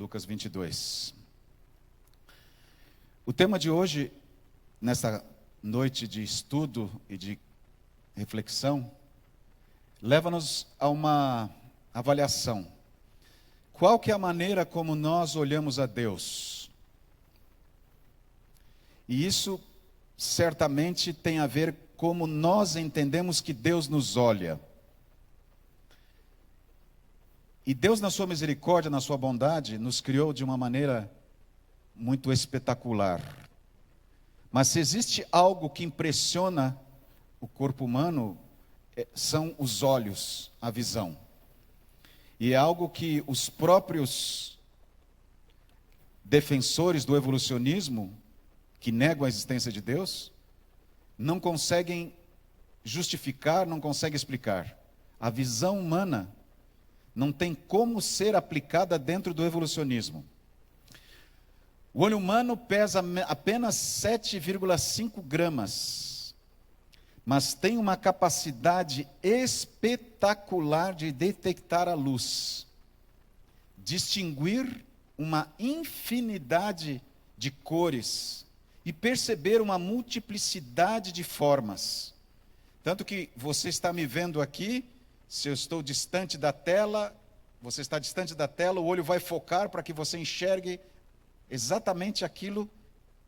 Lucas 22. O tema de hoje, nesta noite de estudo e de reflexão, leva-nos a uma avaliação. Qual que é a maneira como nós olhamos a Deus? E isso certamente tem a ver como nós entendemos que Deus nos olha. E Deus, na sua misericórdia, na sua bondade, nos criou de uma maneira muito espetacular. Mas se existe algo que impressiona o corpo humano, são os olhos, a visão. E é algo que os próprios defensores do evolucionismo, que negam a existência de Deus, não conseguem justificar, não conseguem explicar. A visão humana não tem como ser aplicada dentro do evolucionismo. O olho humano pesa apenas 7,5 gramas, mas tem uma capacidade espetacular de detectar a luz, distinguir uma infinidade de cores e perceber uma multiplicidade de formas. Tanto que você está me vendo aqui, se eu estou distante da tela, você está distante da tela, o olho vai focar para que você enxergue exatamente aquilo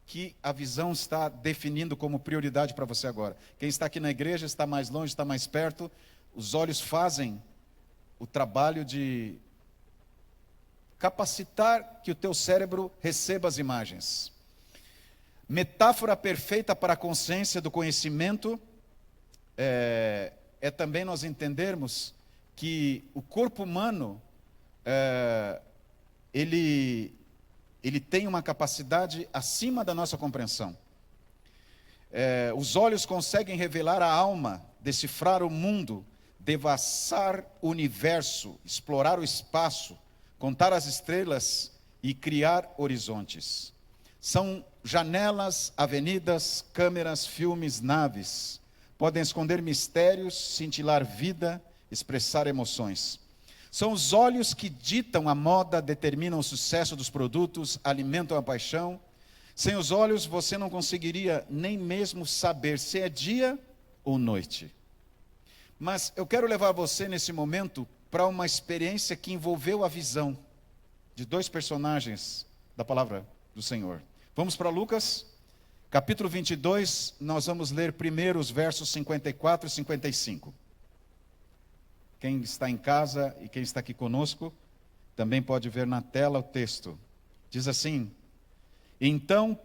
que a visão está definindo como prioridade para você agora. Quem está aqui na igreja está mais longe, está mais perto. Os olhos fazem o trabalho de capacitar que o teu cérebro receba as imagens. Metáfora perfeita para a consciência do conhecimento é também nós entendermos que o corpo humano, ele tem uma capacidade acima da nossa compreensão. Os olhos conseguem revelar a alma, decifrar o mundo, devassar o universo, explorar o espaço, contar as estrelas e criar horizontes. São janelas, avenidas, câmeras, filmes, naves. Podem esconder mistérios, cintilar vida, expressar emoções. São os olhos que ditam a moda, determinam o sucesso dos produtos, alimentam a paixão. Sem os olhos você não conseguiria nem mesmo saber se é dia ou noite. Mas eu quero levar você nesse momento para uma experiência que envolveu a visão de dois personagens da palavra do Senhor. Vamos para Lucas, capítulo 22, nós vamos ler primeiro os versos 54 e 55. Quem está em casa e quem está aqui conosco, também pode ver na tela o texto. Diz assim: então,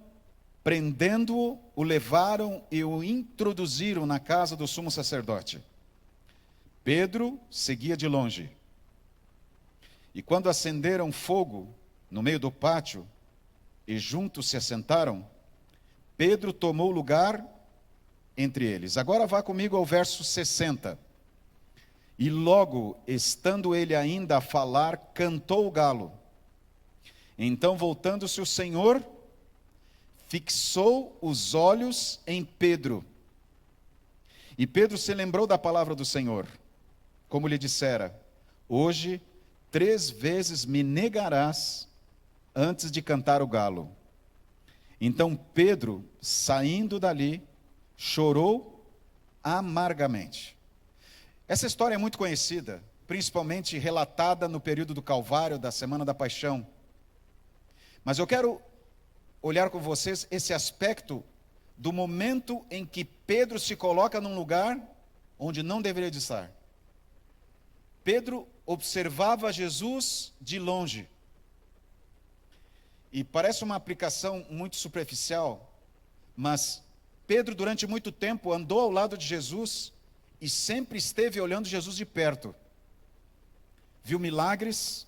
prendendo-o, o levaram e o introduziram na casa do sumo sacerdote. Pedro seguia de longe. E quando acenderam fogo no meio do pátio e juntos se assentaram, Pedro tomou lugar entre eles. Agora vá comigo ao verso 60. E logo, estando ele ainda a falar, cantou o galo. Então, voltando-se o Senhor, fixou os olhos em Pedro. E Pedro se lembrou da palavra do Senhor, como lhe dissera: hoje 3 vezes me negarás antes de cantar o galo. Então Pedro, saindo dali, chorou amargamente. Essa história é muito conhecida, principalmente relatada no período do Calvário, da Semana da Paixão. Mas eu quero olhar com vocês esse aspecto do momento em que Pedro se coloca num lugar onde não deveria de estar. Pedro observava Jesus de longe. E parece uma aplicação muito superficial, mas Pedro durante muito tempo andou ao lado de Jesus e sempre esteve olhando Jesus de perto. Viu milagres,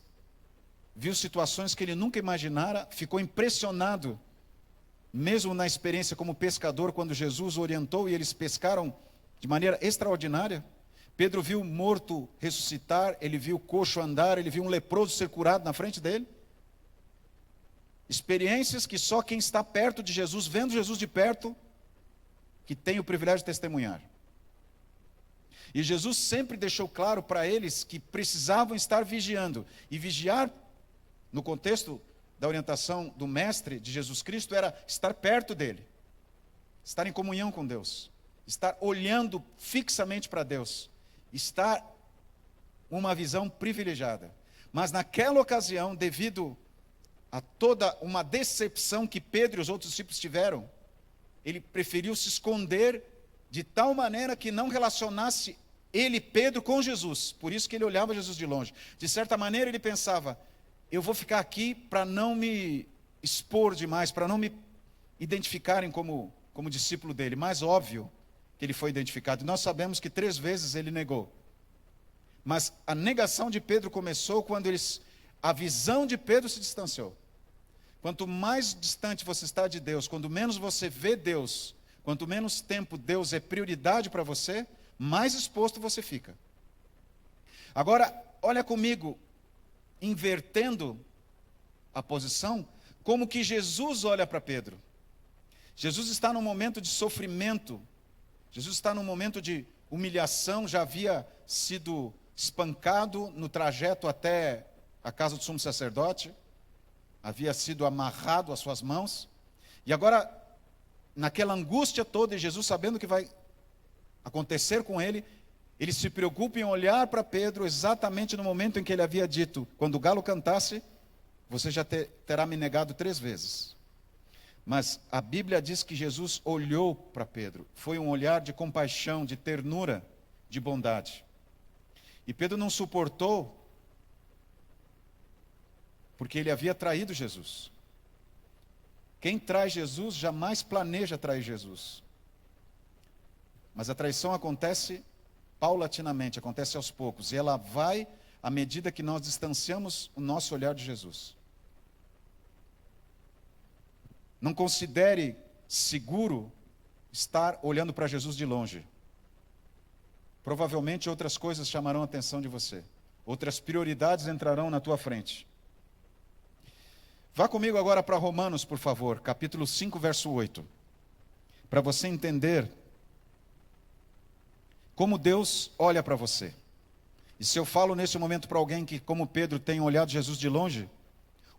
viu situações que ele nunca imaginara, ficou impressionado, mesmo na experiência como pescador, quando Jesus orientou e eles pescaram de maneira extraordinária. Pedro viu morto ressuscitar, ele viu coxo andar, ele viu um leproso ser curado na frente dele. Experiências que só quem está perto de Jesus, vendo Jesus de perto, que tem o privilégio de testemunhar. E Jesus sempre deixou claro para eles que precisavam estar vigiando. E vigiar no contexto da orientação do Mestre, de Jesus Cristo, era estar perto dele, estar em comunhão com Deus, estar olhando fixamente para Deus, estar uma visão privilegiada. Mas naquela ocasião, devido a toda uma decepção que Pedro e os outros discípulos tiveram, ele preferiu se esconder de tal maneira que não relacionasse ele, Pedro, com Jesus. Por isso que ele olhava Jesus de longe. De certa maneira ele pensava, eu vou ficar aqui para não me expor demais, para não me identificarem como discípulo dele. Mais óbvio que ele foi identificado. Nós sabemos que 3 vezes ele negou. Mas a negação de Pedro começou quando a visão de Pedro se distanciou. Quanto mais distante você está de Deus, quando menos você vê Deus, quanto menos tempo Deus é prioridade para você, mais exposto você fica. Agora, olha comigo, invertendo a posição, como que Jesus olha para Pedro. Jesus está num momento de sofrimento, Jesus está num momento de humilhação, já havia sido espancado no trajeto até a casa do sumo sacerdote, havia sido amarrado às suas mãos, e agora, naquela angústia toda, e Jesus sabendo o que vai acontecer com ele, ele se preocupa em olhar para Pedro exatamente no momento em que ele havia dito, quando o galo cantasse, você já terá me negado 3 vezes. Mas a Bíblia diz que Jesus olhou para Pedro, foi um olhar de compaixão, de ternura, de bondade. E Pedro não suportou, porque ele havia traído Jesus. Quem trai Jesus jamais planeja trair Jesus. Mas a traição acontece paulatinamente, acontece aos poucos. E ela vai à medida que nós distanciamos o nosso olhar de Jesus. Não considere seguro estar olhando para Jesus de longe. Provavelmente outras coisas chamarão a atenção de você. Outras prioridades entrarão na tua frente. Vá comigo agora para Romanos, por favor, capítulo 5, verso 8. Para você entender como Deus olha para você. E se eu falo nesse momento para alguém que, como Pedro, tem olhado Jesus de longe,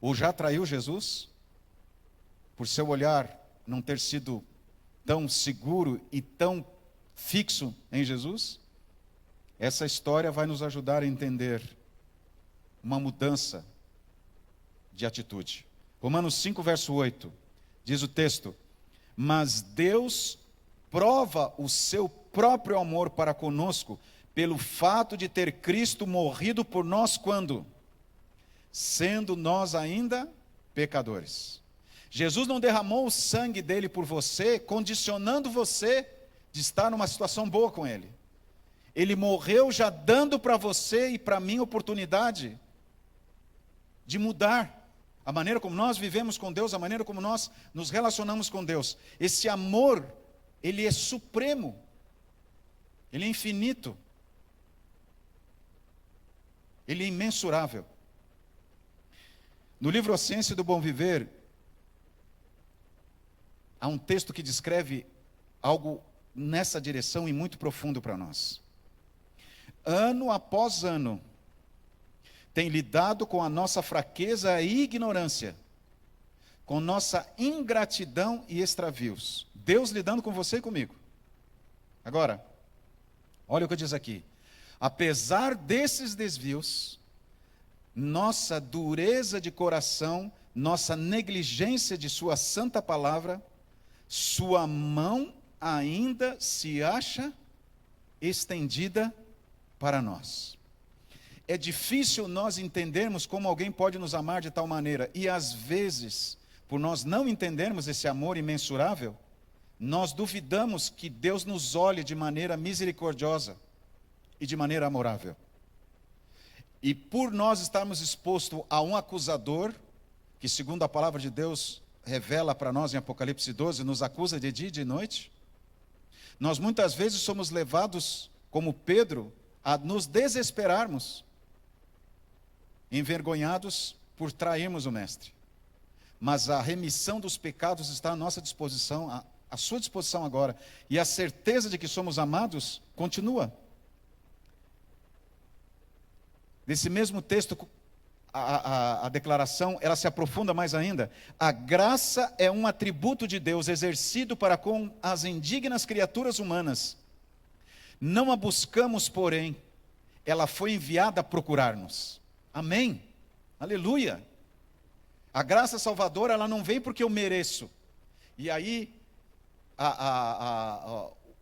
ou já traiu Jesus, por seu olhar não ter sido tão seguro e tão fixo em Jesus, essa história vai nos ajudar a entender uma mudança de atitude. Romanos 5, verso 8, diz o texto, mas Deus prova o seu próprio amor para conosco, pelo fato de ter Cristo morrido por nós quando? Sendo nós ainda pecadores. Jesus não derramou o sangue dele por você, condicionando você de estar numa situação boa com ele. Ele morreu já dando para você e para mim a oportunidade de mudar a maneira como nós vivemos com Deus, a maneira como nós nos relacionamos com Deus. Esse amor, ele é supremo, ele é infinito, ele é imensurável. No livro A Ciência do Bom Viver, há um texto que descreve algo nessa direção e muito profundo para nós. Ano após ano, tem lidado com a nossa fraqueza e ignorância, com nossa ingratidão e extravios. Deus lidando com você e comigo. Agora, olha o que diz aqui. Apesar desses desvios, nossa dureza de coração, nossa negligência de sua santa palavra, sua mão ainda se acha estendida para nós. É difícil nós entendermos como alguém pode nos amar de tal maneira. E às vezes, por nós não entendermos esse amor imensurável, nós duvidamos que Deus nos olhe de maneira misericordiosa e de maneira amorável. E por nós estarmos expostos a um acusador, que segundo a palavra de Deus revela para nós em Apocalipse 12, nos acusa de dia e de noite, nós muitas vezes somos levados, como Pedro, a nos desesperarmos, envergonhados por trairmos o Mestre. Mas a remissão dos pecados está à nossa disposição, à sua disposição agora. E a certeza de que somos amados continua. Nesse mesmo texto, a declaração, ela se aprofunda mais ainda. A graça é um atributo de Deus exercido para com as indignas criaturas humanas. Não a buscamos, porém, ela foi enviada a procurar-nos. Amém? Aleluia! A graça salvadora, ela não vem porque eu mereço. E aí,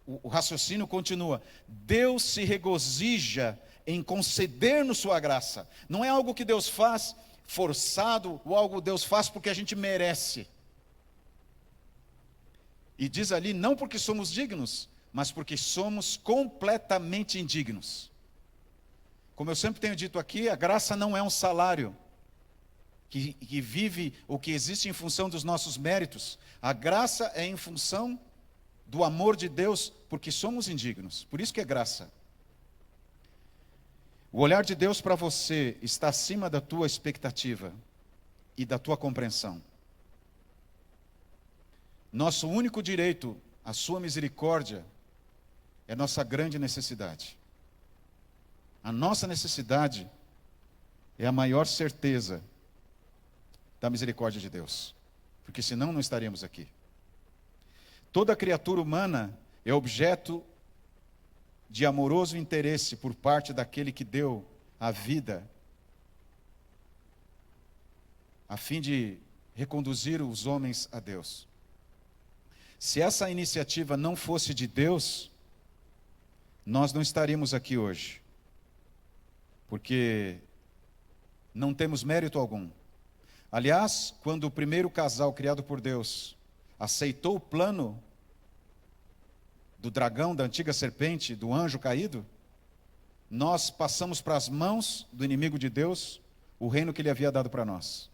o raciocínio continua. Deus se regozija em conceder-nos sua graça. Não é algo que Deus faz forçado, ou algo que Deus faz porque a gente merece. E diz ali, não porque somos dignos, mas porque somos completamente indignos. Como eu sempre tenho dito aqui, a graça não é um salário que vive ou que existe em função dos nossos méritos. A graça é em função do amor de Deus, porque somos indignos. Por isso que é graça. O olhar de Deus para você está acima da tua expectativa e da tua compreensão. Nosso único direito, a sua misericórdia, é nossa grande necessidade. A nossa necessidade é a maior certeza da misericórdia de Deus, porque senão não estaríamos aqui. Toda criatura humana é objeto de amoroso interesse por parte daquele que deu a vida, a fim de reconduzir os homens a Deus. Se essa iniciativa não fosse de Deus, nós não estaríamos aqui hoje, porque não temos mérito algum. Aliás, quando o primeiro casal criado por Deus aceitou o plano do dragão, da antiga serpente, do anjo caído, nós passamos para as mãos do inimigo de Deus o reino que ele havia dado para nós.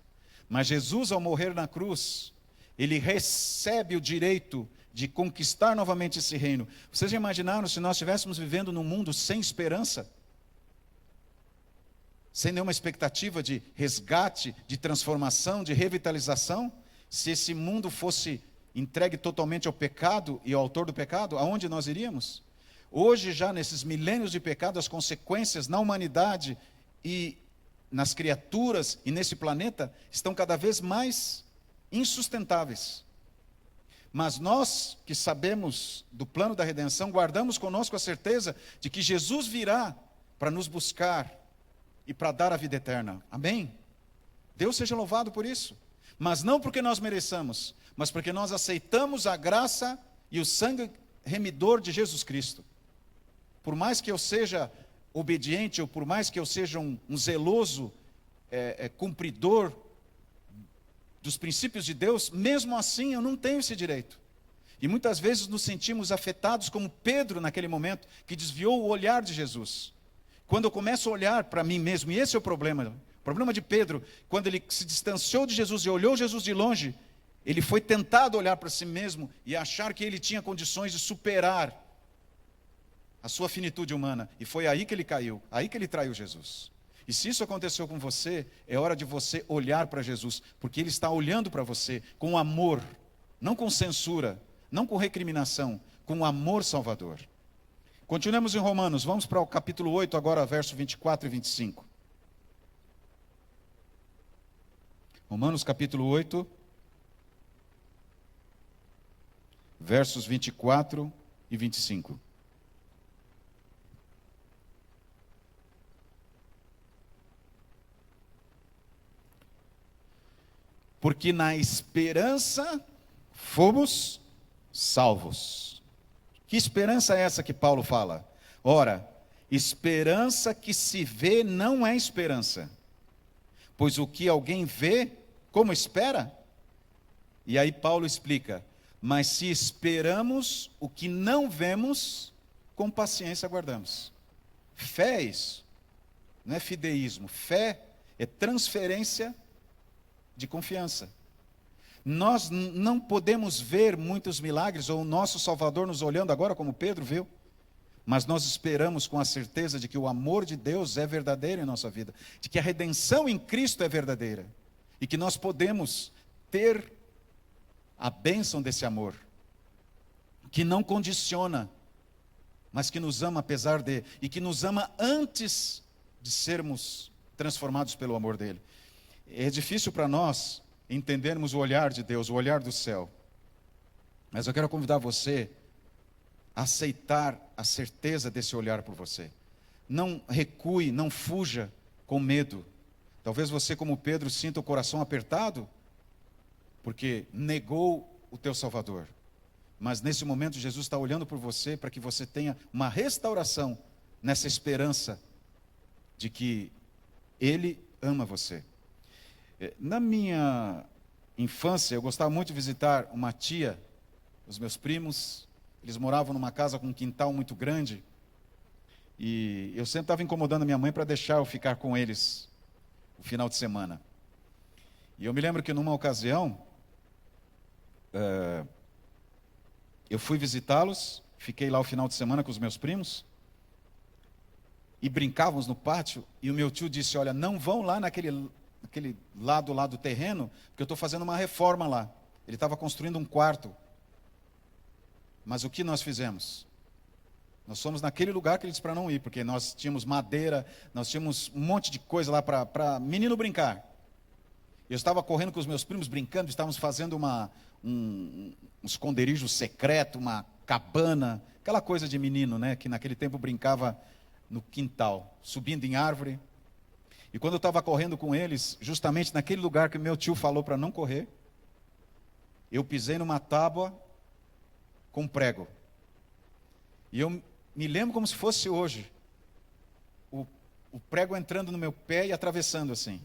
Mas Jesus, ao morrer na cruz, ele recebe o direito de conquistar novamente esse reino. Vocês já imaginaram se nós estivéssemos vivendo num mundo sem esperança? Sem nenhuma expectativa de resgate, de transformação, de revitalização? Se esse mundo fosse entregue totalmente ao pecado e ao autor do pecado, aonde nós iríamos? Hoje, já nesses milênios de pecado, as consequências na humanidade e nas criaturas e nesse planeta estão cada vez mais insustentáveis. Mas nós que sabemos do plano da redenção, guardamos conosco a certeza de que Jesus virá para nos buscar e para dar a vida eterna. Amém? Deus seja louvado por isso. Mas não porque nós mereçamos, mas porque nós aceitamos a graça e o sangue remidor de Jesus Cristo. Por mais que eu seja obediente, ou por mais que eu seja um zeloso cumpridor dos princípios de Deus, mesmo assim eu não tenho esse direito. E muitas vezes nos sentimos afetados como Pedro naquele momento, que desviou o olhar de Jesus. Quando eu começo a olhar para mim mesmo, e esse é o problema de Pedro, quando ele se distanciou de Jesus e olhou Jesus de longe, ele foi tentado olhar para si mesmo e achar que ele tinha condições de superar a sua finitude humana. E foi aí que ele caiu, aí que ele traiu Jesus. E se isso aconteceu com você, é hora de você olhar para Jesus, porque Ele está olhando para você com amor, não com censura, não com recriminação, com amor salvador. Continuemos em Romanos, vamos para o capítulo 8, agora verso 24 e 25. Romanos capítulo 8, versos 24 e 25. Porque na esperança fomos salvos. Que esperança é essa que Paulo fala? Ora, esperança que se vê não é esperança. Pois o que alguém vê, como espera? E aí Paulo explica, mas se esperamos o que não vemos, com paciência aguardamos. Fé é isso, não é fideísmo. Fé é transferência de confiança. Nós não podemos ver muitos milagres, ou o nosso Salvador nos olhando agora, como Pedro viu, mas nós esperamos com a certeza de que o amor de Deus é verdadeiro em nossa vida, de que a redenção em Cristo é verdadeira, e que nós podemos ter a bênção desse amor, que não condiciona, mas que nos ama apesar de, e que nos ama antes de sermos transformados pelo amor dele. É difícil para nós entendermos o olhar de Deus, o olhar do céu. Mas eu quero convidar você a aceitar a certeza desse olhar por você. Não recue, não fuja com medo. Talvez você, como Pedro, sinta o coração apertado, porque negou o teu Salvador. Mas nesse momento Jesus está olhando por você para que você tenha uma restauração nessa esperança de que Ele ama você. Na minha infância, eu gostava muito de visitar uma tia, os meus primos. Eles moravam numa casa com um quintal muito grande. E eu sempre estava incomodando a minha mãe para deixar eu ficar com eles o final de semana. E eu me lembro que numa ocasião, eu fui visitá-los, fiquei lá o final de semana com os meus primos, e brincávamos no pátio, e o meu tio disse, olha, não vão lá naquele lado lá do terreno, porque eu estou fazendo uma reforma lá. Ele estava construindo um quarto. Mas o que nós fizemos? Nós fomos naquele lugar que ele disse para não ir, porque nós tínhamos madeira, nós tínhamos um monte de coisa lá para menino brincar. Eu estava correndo com os meus primos, brincando, estávamos fazendo um esconderijo secreto, uma cabana, aquela coisa de menino, né, que naquele tempo brincava no quintal, subindo em árvore. E quando eu estava correndo com eles, justamente naquele lugar que meu tio falou para não correr, eu pisei numa tábua com prego. E eu me lembro como se fosse hoje, o prego entrando no meu pé e atravessando assim.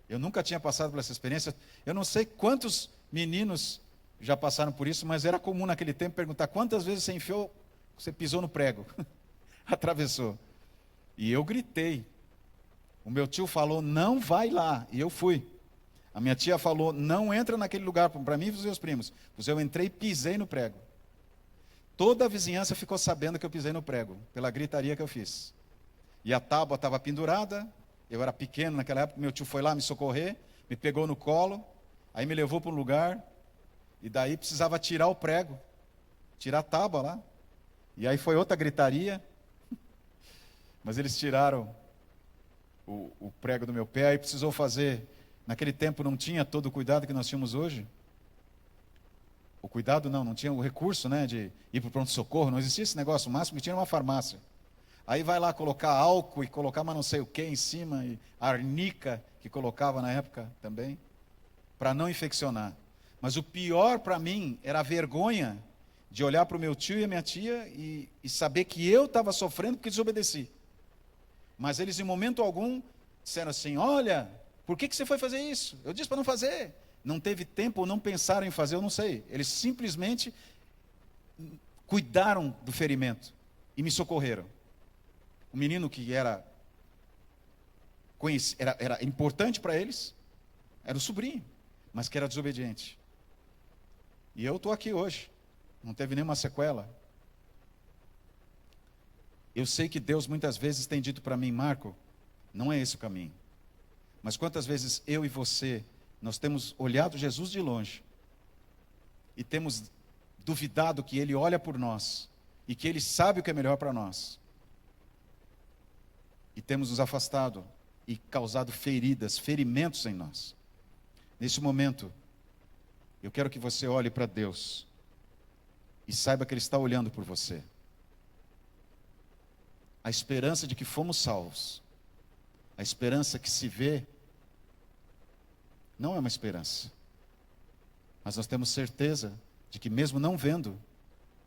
Eu nunca tinha passado por essa experiência. Eu não sei quantos meninos já passaram por isso, mas era comum naquele tempo perguntar quantas vezes você pisou no prego, atravessou. E eu gritei. O meu tio falou, não vai lá, e eu fui. A minha tia falou, não entra naquele lugar, para mim e para os meus primos. Pois eu entrei e pisei no prego. Toda a vizinhança ficou sabendo que eu pisei no prego, pela gritaria que eu fiz. E a tábua estava pendurada, eu era pequeno naquela época, meu tio foi lá me socorrer, me pegou no colo, aí me levou para um lugar, e daí precisava tirar o prego, tirar a tábua lá. E aí foi outra gritaria, mas eles tiraram o prego do meu pé, aí precisou fazer, naquele tempo não tinha todo o cuidado que nós tínhamos hoje. O cuidado não tinha o recurso, né, de ir para o pronto-socorro, não existia esse negócio, o máximo que tinha era uma farmácia. Aí vai lá colocar álcool e colocar mais não sei o que em cima, e arnica que colocava na época também, para não infeccionar. Mas o pior para mim era a vergonha de olhar para o meu tio e a minha tia e saber que eu estava sofrendo porque desobedeci. Mas eles em momento algum disseram assim, olha, por que você foi fazer isso? Eu disse para não fazer. Não teve tempo ou não pensaram em fazer, eu não sei. Eles simplesmente cuidaram do ferimento e me socorreram. O menino que era importante para eles, era o sobrinho, mas que era desobediente. E eu estou aqui hoje, não teve nenhuma sequela. Eu sei que Deus muitas vezes tem dito para mim, Marco, não é esse o caminho. Mas quantas vezes eu e você, nós temos olhado Jesus de longe e temos duvidado que Ele olha por nós e que Ele sabe o que é melhor para nós. E temos nos afastado e causado ferimentos em nós. Nesse momento, eu quero que você olhe para Deus e saiba que Ele está olhando por você. A esperança de que fomos salvos, a esperança que se vê, não é uma esperança. Mas nós temos certeza de que mesmo não vendo,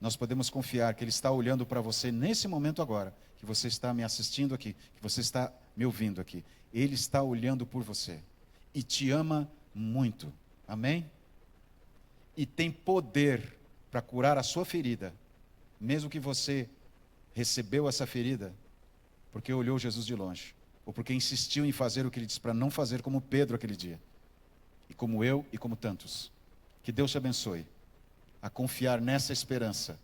nós podemos confiar que Ele está olhando para você nesse momento agora, que você está me assistindo aqui, que você está me ouvindo aqui. Ele está olhando por você e te ama muito. Amém? E tem poder para curar a sua ferida, mesmo que você recebeu essa ferida porque olhou Jesus de longe, ou porque insistiu em fazer o que Ele disse para não fazer, como Pedro aquele dia, e como eu e como tantos. Que Deus te abençoe a confiar nessa esperança.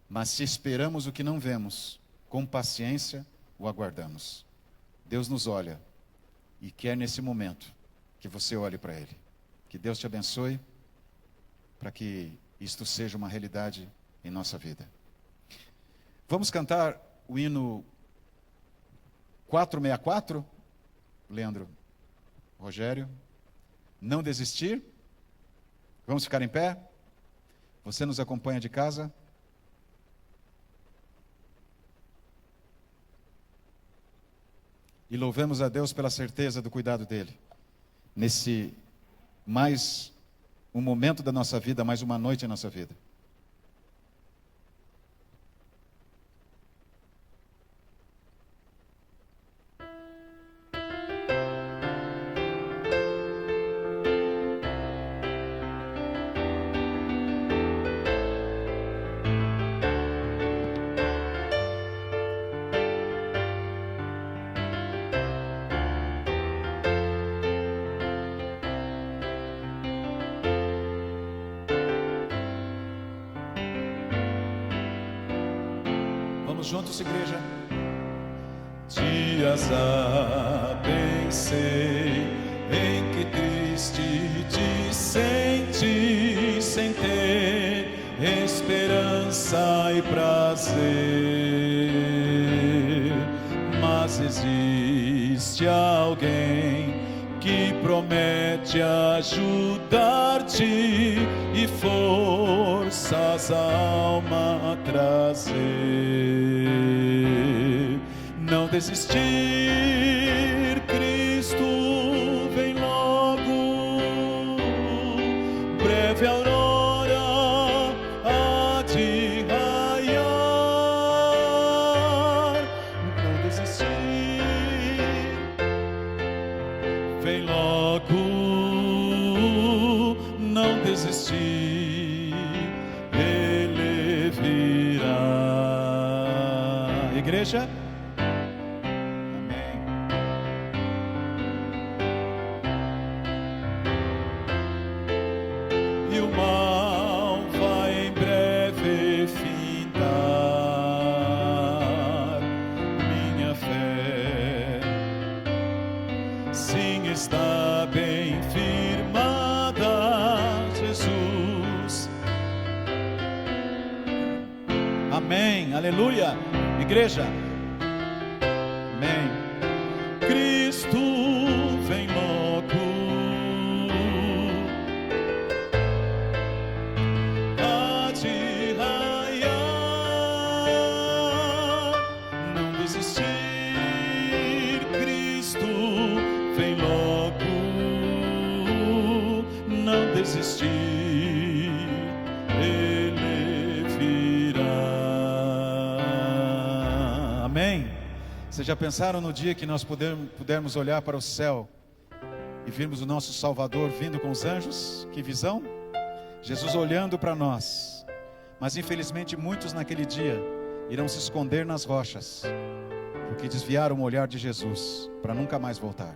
Mas se esperamos o que não vemos, com paciência o aguardamos. Deus nos olha e quer nesse momento que você olhe para Ele. Que Deus te abençoe para que isto seja uma realidade em nossa vida. Vamos cantar o hino 464, Leandro, Rogério, não desistir. Vamos ficar em pé? Você nos acompanha de casa? E louvemos a Deus pela certeza do cuidado dele. Nesse mais um momento da nossa vida, mais uma noite em nossa vida. Juntos, igreja. Dias há, pensei em que triste te senti sem ter esperança e prazer, mas existe alguém que promete ajudar-te e forças a alma a trazer. Não desistir, Cristo vem logo, breve aurora há de raiar. Não desistir, vem logo, não desistir, Ele virá. Igreja? Está bem firmada, Jesus. Amém, aleluia. Igreja, amém. Cristo vem logo, há de raiar. Não desistir, Cristo vem logo, não desistir, Ele virá. Amém. Vocês já pensaram no dia que nós pudermos olhar para o céu e virmos o nosso Salvador vindo com os anjos? Que visão! Jesus olhando para nós. Mas infelizmente muitos naquele dia irão se esconder nas rochas, porque desviaram o olhar de Jesus para nunca mais voltar.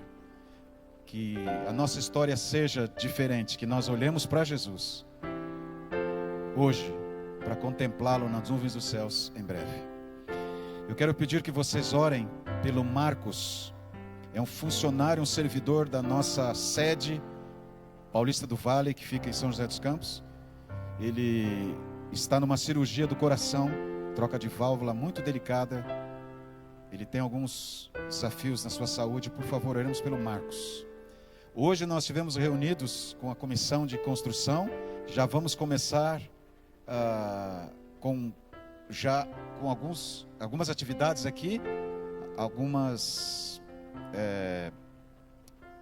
Que a nossa história seja diferente, que nós olhemos para Jesus hoje, para contemplá-lo nas nuvens dos céus em breve. Eu quero pedir que vocês orem pelo Marcos. É um funcionário, um servidor da nossa sede Paulista do Vale, que fica em São José dos Campos. Ele está numa cirurgia do coração, troca de válvula muito delicada. Ele tem alguns desafios na sua saúde. Por favor, oremos pelo Marcos. Hoje nós estivemos reunidos com a comissão de construção. Já vamos começar com algumas atividades aqui, algumas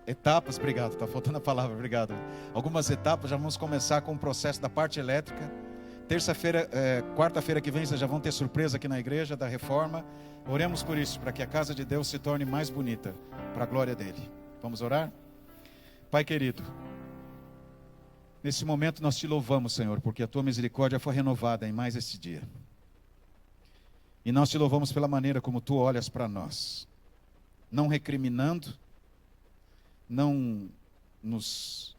etapas. Obrigado, está faltando a palavra, obrigado. Algumas etapas, já vamos começar com o processo da parte elétrica. Terça-feira, quarta-feira que vem, vocês já vão ter surpresa aqui na igreja da reforma. Oremos por isso, para que a casa de Deus se torne mais bonita, para a glória dele. Vamos orar? Pai querido, nesse momento nós te louvamos, Senhor, porque a tua misericórdia foi renovada em mais este dia. E nós te louvamos pela maneira como tu olhas para nós, não recriminando, não nos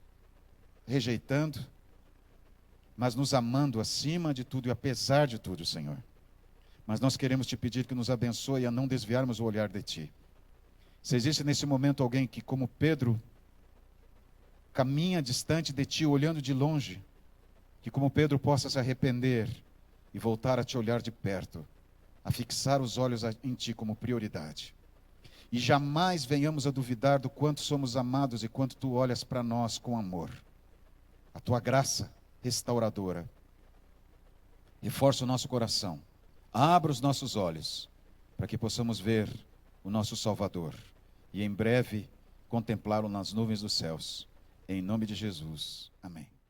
rejeitando, mas nos amando acima de tudo e apesar de tudo, Senhor. Mas nós queremos te pedir que nos abençoe a não desviarmos o olhar de ti. Se existe nesse momento alguém que, como Pedro, caminha distante de ti, olhando de longe, que como Pedro possa se arrepender e voltar a te olhar de perto, a fixar os olhos em ti como prioridade. e jamais venhamos a duvidar do quanto somos amados e quanto tu olhas para nós com amor. A tua graça restauradora reforça o nosso coração, abra os nossos olhos, para que possamos ver o nosso Salvador e em breve contemplá-lo nas nuvens dos céus. Em nome de Jesus. Amém.